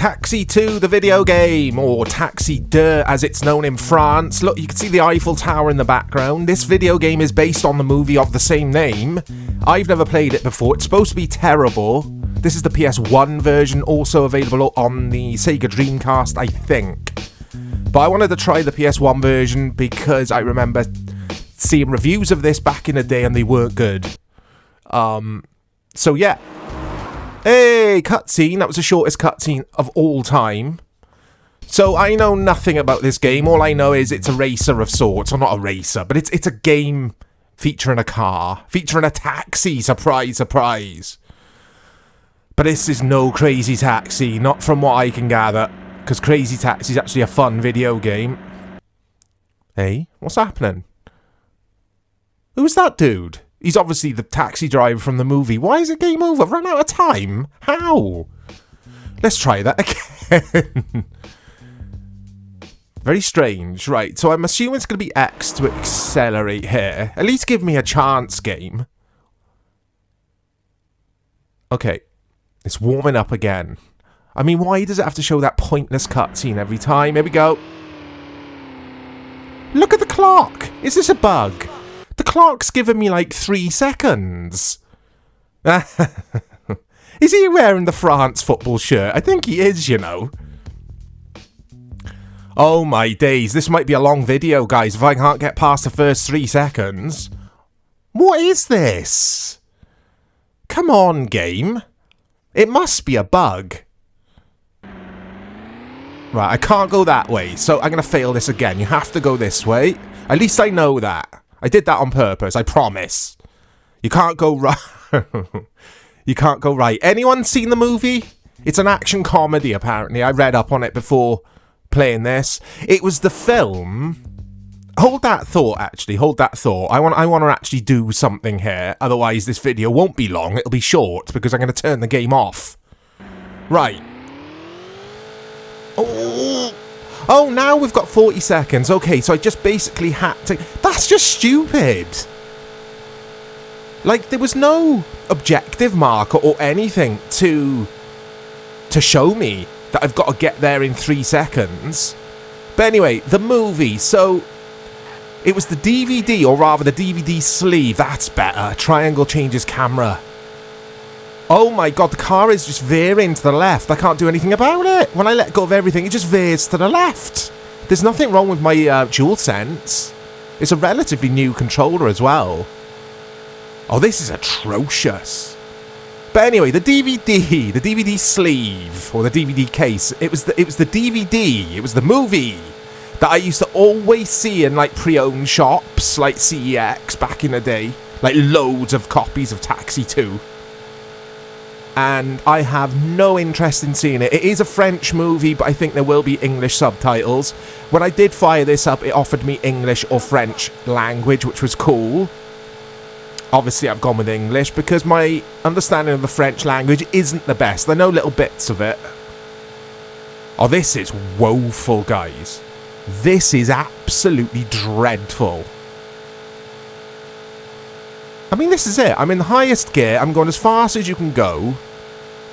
Taxi 2, the video game, or Taxi 2 as it's known in France. Look, you can see the Eiffel Tower in the background. This video game is based on the movie of the same name. I've never played it before. It's supposed to be terrible. This is the PS1 version, also available on the Sega Dreamcast, I think. But I wanted to try the PS1 version because I remember seeing reviews of this back in the day and they weren't good. So yeah. Hey, cutscene. That was the shortest cutscene of all time. So I know nothing about this game. All I know is it's a racer of sorts. Or not a racer, but it's a game featuring a car. Featuring a taxi. Surprise, surprise. But this is no Crazy Taxi. Not from what I can gather. Because Crazy Taxi is actually a fun video game. Hey, what's happening? Who's that dude? He's obviously the taxi driver from the movie. Why is it game over? Run out of time? How? Let's try that again. Very strange. Right, so I'm assuming it's going to be X to accelerate here. At least give me a chance, game. Okay. It's warming up again. I mean, why does it have to show that pointless cutscene every time? Here we go. Look at the clock. Is this a bug? The clock's giving me like 3 seconds. Is he wearing the France football shirt? I think he is, you know. Oh my days, this might be a long video, guys, if I can't get past the first 3 seconds. What is this? Come on, game. It must be a bug. Right, I can't go that way, so I'm going to fail this again. You have to go this way. At least I know that. I did that on purpose, I promise. You can't go right. You can't go right. Anyone seen the movie? It's an action comedy, apparently. I read up on it before playing this. It was the film. Hold that thought, actually. Hold that thought. I want to actually do something here. Otherwise, this video won't be long. It'll be short because I'm going to turn the game off. Right. Oh, now we've got 40 seconds. Okay, so I just basically had to... That's just stupid. Like, there was no objective marker or anything to show me that I've got to get there in 3 seconds. But anyway, the movie. So, it was the DVD, or rather the DVD sleeve. That's better. Triangle changes camera. Oh my god, the car is just veering to the left. I can't do anything about it. When I let go of everything, it just veers to the left. There's nothing wrong with my DualSense. It's a relatively new controller as well. Oh, this is atrocious. But anyway, the DVD sleeve, or the DVD case, it was the DVD, it was the movie that I used to always see in like pre-owned shops, like CEX back in the day. Like loads of copies of Taxi 2. And I have no interest in seeing it. It is a French movie, but I think there will be English subtitles. When I did fire this up, it offered me English or French language, which was cool. Obviously, I've gone with English because my understanding of the French language isn't the best. I know little bits of it. Oh, this is woeful, guys. This is absolutely dreadful. I mean, this is it. I'm in the highest gear. I'm going as fast as you can go.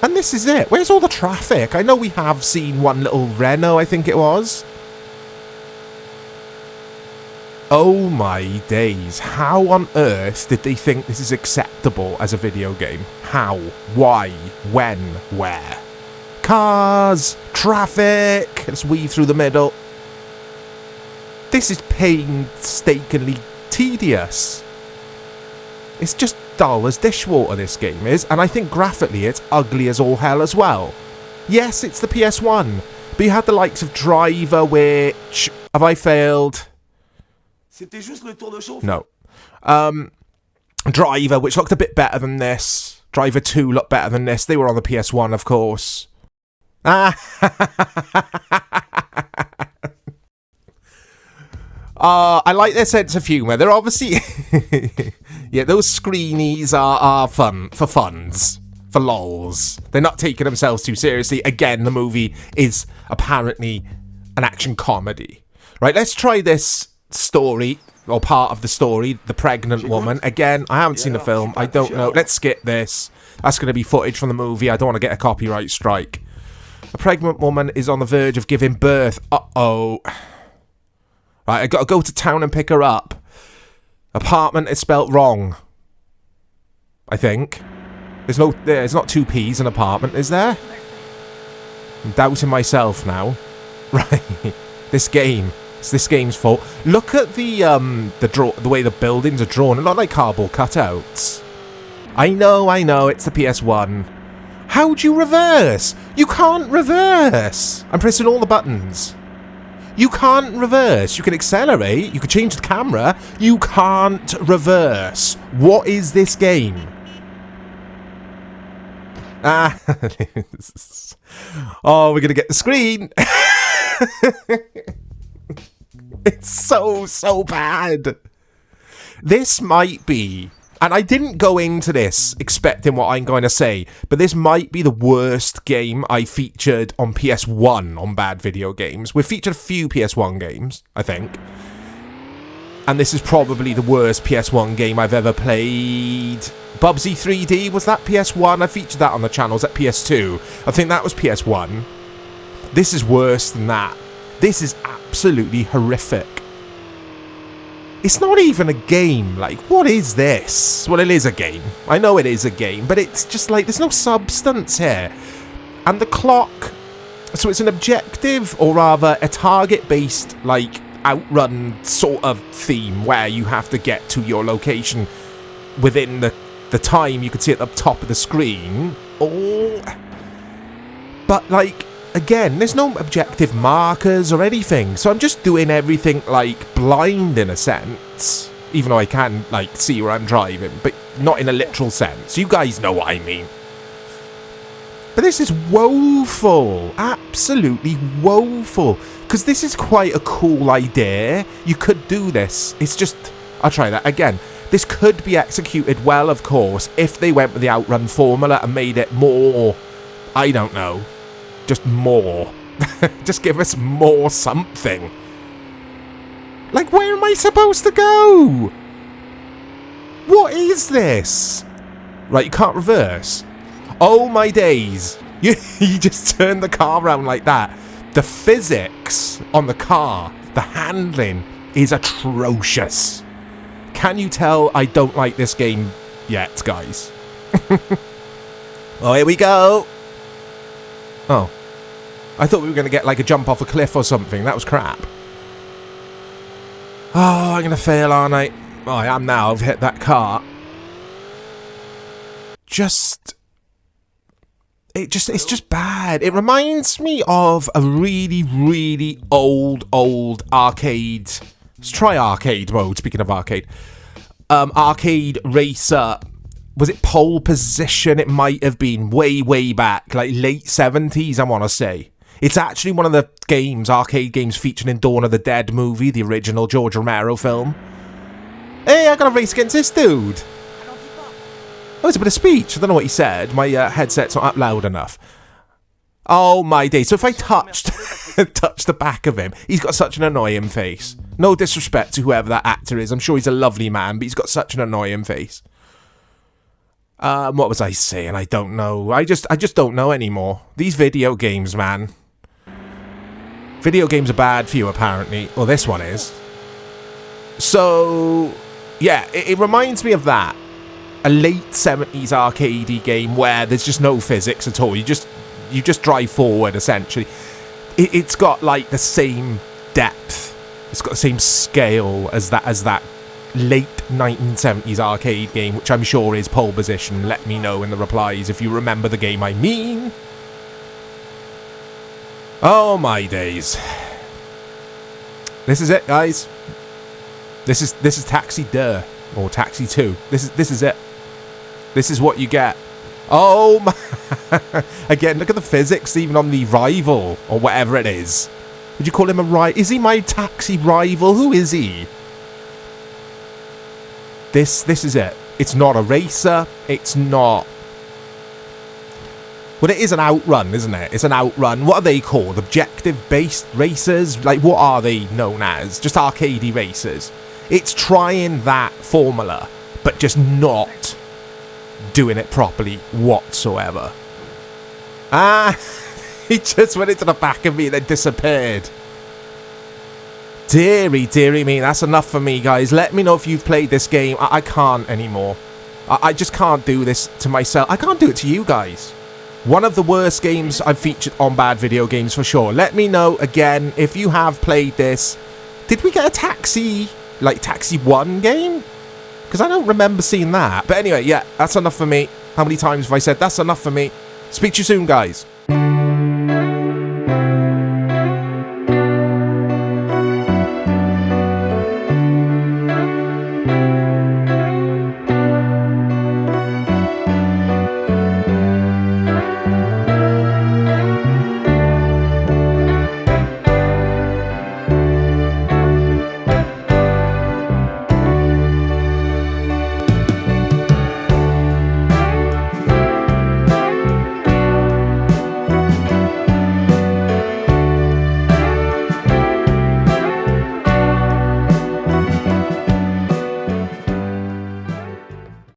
And this is it. Where's all the traffic? I know we have seen one little Renault, I think it was. Oh my days. How on earth did they think this is acceptable as a video game? How? Why? When? Where? Cars! Traffic! Let's weave through the middle. This is painstakingly tedious. It's just dull as dishwater, this game is, and I think graphically it's ugly as all hell as well. Yes, it's the PS1, but you had the likes of Driver, which... Have I failed? No. Driver, which looked a bit better than this. Driver 2 looked better than this. They were on the PS1, of course. I like their sense of humour. They're obviously... yeah, those screenies are fun. For funs. For lols. They're not taking themselves too seriously. Again, the movie is apparently an action comedy. Right, let's try this story, or part of the story, the pregnant woman. Again, I haven't seen the film. I don't know. Let's skip this. That's going to be footage from the movie. I don't want to get a copyright strike. A pregnant woman is on the verge of giving birth. Uh-oh. Right, I gotta go to town and pick her up. Apartment is spelt wrong. I think. There's not two P's in apartment, is there? I'm doubting myself now. Right. This game. It's this game's fault. Look at the way the buildings are drawn. They're not like cardboard cutouts. I know, it's the PS1. How do you reverse? You can't reverse. I'm pressing all the buttons. You can't reverse. You can accelerate. You can change the camera. You can't reverse. What is this game? Ah. Oh, we're going to get the screen. It's so bad. This might be, and I didn't go into this expecting what I'm going to say, but this might be the worst game I featured on PS1 on Bad Video Games. We've featured a few PS1 games, I think. And this is probably the worst PS1 game I've ever played. Bubsy 3D, was that PS1? I featured that on the channel. Was that PS2? I think that was PS1. This is worse than that. This is absolutely horrific. It's not even a game. Like, what is this? Well, it is a game. I know it is a game, but it's just like, there's no substance here. And the clock, so it's an objective, or rather a target-based, like, outrun sort of theme where you have to get to your location within the time you can see at the top of the screen. Oh. But, like, again, there's no objective markers or anything, so I'm just doing everything, like, blind in a sense. Even though I can, like, see where I'm driving, but not in a literal sense. You guys know what I mean. But this is woeful. Absolutely woeful. Because this is quite a cool idea. You could do this. It's just, I'll try that again. This could be executed well, of course, if they went with the outrun formula and made it more, I don't know, just more. Just give us more something. Like, where am I supposed to go? What is this? Right, you can't reverse. Oh my days. You just turn the car around like that. The physics on the car, the handling is atrocious. Can you tell I don't like this game yet, guys? Oh, here we go. Oh. I thought we were going to get like a jump off a cliff or something. That was crap. Oh, I'm going to fail, aren't I? Oh, I am now. I've hit that car. It's just bad. It reminds me of a really, really old arcade. Let's try arcade mode, speaking of arcade. Arcade racer. Was it Pole Position? It might have been way back. Like late 70s, I want to say. It's actually one of the games, arcade games featured in Dawn of the Dead movie, the original George Romero film. Hey, I got a race against this dude. Oh, it's a bit of speech. I don't know what he said. My headset's not up loud enough. Oh, my days. So if I touch the back of him, he's got such an annoying face. No disrespect to whoever that actor is. I'm sure he's a lovely man, but he's got such an annoying face. What was I saying? I don't know. I just don't know anymore. These video games, man. Video games are bad for you, apparently. Well, this one is. So, yeah, it reminds me of that. A late 70s arcadey game where there's just no physics at all. You just drive forward, essentially. It's got, like, the same depth. It's got the same scale as that late 1970s arcade game, which I'm sure is Pole Position. Let me know in the replies if you remember the game I mean. Oh my days. This is it, guys. This is Taxi 2 or Taxi 2. This is it. This is what you get. Oh my. Again, look at the physics even on the rival or whatever it is. Would you call him a rival? Is he my taxi rival? Who is he? This is it. It's not a racer. It's not. Well, it is an outrun, isn't it? It's an outrun. What are they called? Objective-based racers? Like, what are they known as? Just arcadey racers. It's trying that formula, but just not doing it properly whatsoever. Ah, He just went into the back of me and then disappeared. Deary me, that's enough for me, guys. Let me know if you've played this game. I can't anymore. I just can't do this to myself. I can't do it to you guys. One of the worst games I've featured on Bad Video Games for sure. Let me know again if you have played this. Did we get a Taxi, like Taxi 1 game? Because I don't remember seeing that. But anyway, yeah, that's enough for me. How many times have I said that's enough for me? Speak to you soon, guys.